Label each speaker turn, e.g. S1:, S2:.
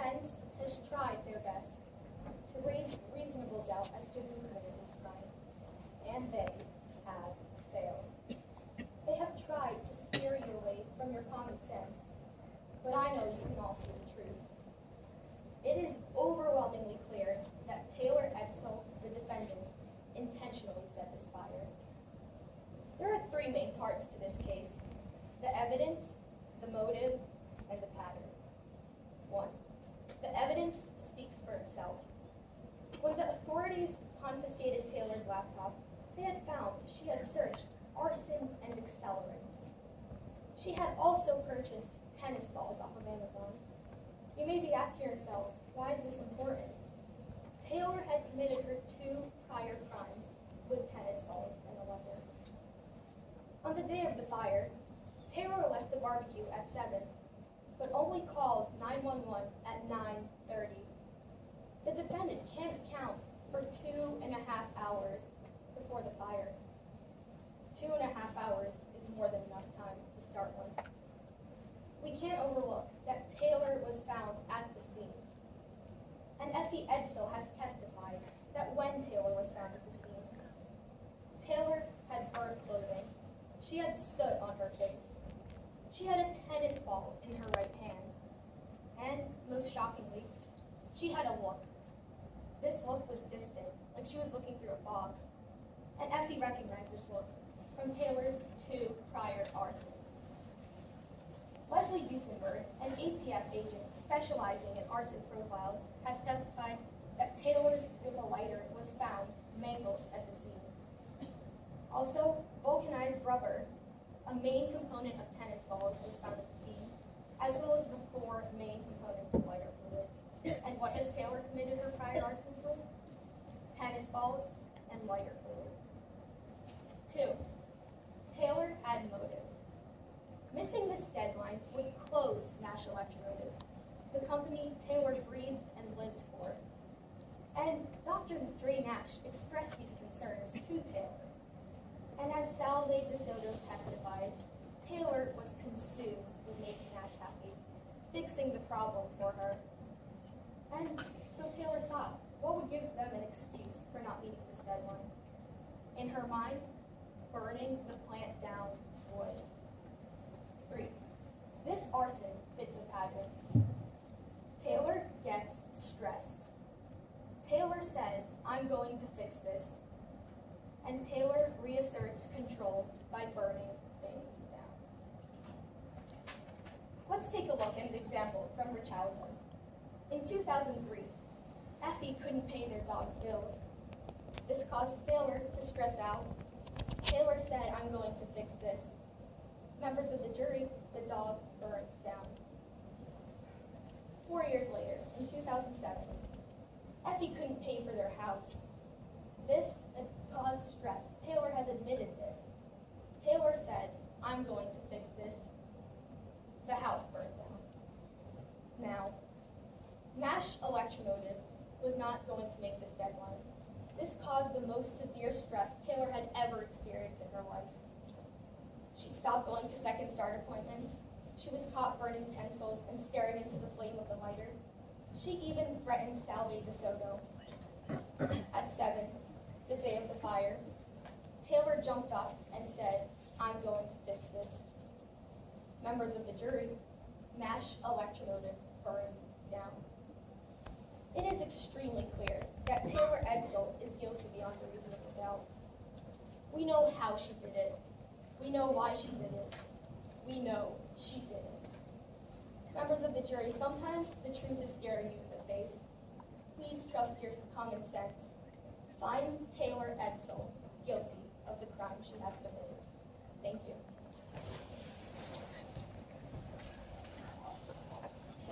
S1: defense has tried their best to raise reasonable doubt as to who committed this crime, and they have failed. They have tried to steer you away from your common sense, but I know you can all see the truth. It is overwhelmingly clear that Taylor Edsel, the defendant, intentionally set this fire. There are three main parts to this case: the evidence, the motive, and the pattern. 1. The evidence speaks for itself. When the authorities confiscated Taylor's laptop, they had found she had searched arson and accelerants. She had also purchased tennis balls off of Amazon. You may be asking yourselves, why is this important? Taylor had committed her 2 prior crimes with tennis balls and a leather. On the day of the fire, Taylor left the barbecue at 7, but only called 911 at 9:30. The defendant can't account for 2.5 hours before the fire. 2.5 hours is more than enough time to start one. We can't overlook that Taylor was found at the scene. And Effie Edsel has testified that when Taylor was found at the scene, Taylor had burnt clothing. She had soot on her face. She had a tennis ball in her right hand. And, most shockingly, she had a look. This look was distant, like she was looking through a fog. And Effie recognized this look from Taylor's 2 prior arsons. Leslie Duesenberg, an ATF agent specializing in arson profiles, has testified that Taylor's Zippo lighter was found mangled at the scene. Also, vulcanized rubber, a main component of tennis balls, was found at the scene, as well as the 4 main components of lighter fluid. And what has Taylor committed her prior arsons with? Tennis balls and lighter fluid. 2. Taylor had motive. Missing this deadline would close Nash Electromotive, the company Taylor breathed and lived for. And Dr. Dre Nash expressed these concerns to Taylor. And as Salve DeSoto testified, Taylor was consumed with making Nash happy, fixing the problem for her. And so Taylor thought, what would give them an excuse for not meeting this deadline? In her mind, burning the plant down would. 3. This arson fits a pattern. Taylor gets stressed. Taylor says, I'm going to fix this. And Taylor reasserts control by burning things down. Let's take a look at an example from her childhood. In 2003, Effie couldn't pay their dog's bills. This caused Taylor to stress out. Taylor said, I'm going to fix this. Members of the jury, the dog burned down. 4 years later, in 2007, Effie couldn't pay for their house. This had caused stress. Taylor has admitted this. Taylor said, I'm going to fix this. The house burned down. Now, Nash Electromotive was not going to make this deadline. This caused the most severe stress Taylor had ever experienced in her life. She stopped going to second start appointments. She was caught burning pencils and staring into the flame of the lighter. She even threatened Salve DeSoto. At 7, the day of the fire, Taylor jumped up and said, I'm going to fix this. Members of the jury, Nash Electromotive burned down. It is extremely clear that Taylor Edsel is guilty beyond a reasonable doubt. We know how she did it. We know why she did it. We know she did it. Members of the jury, sometimes the truth is staring you in the face. Please trust your common sense. Find Taylor Edsel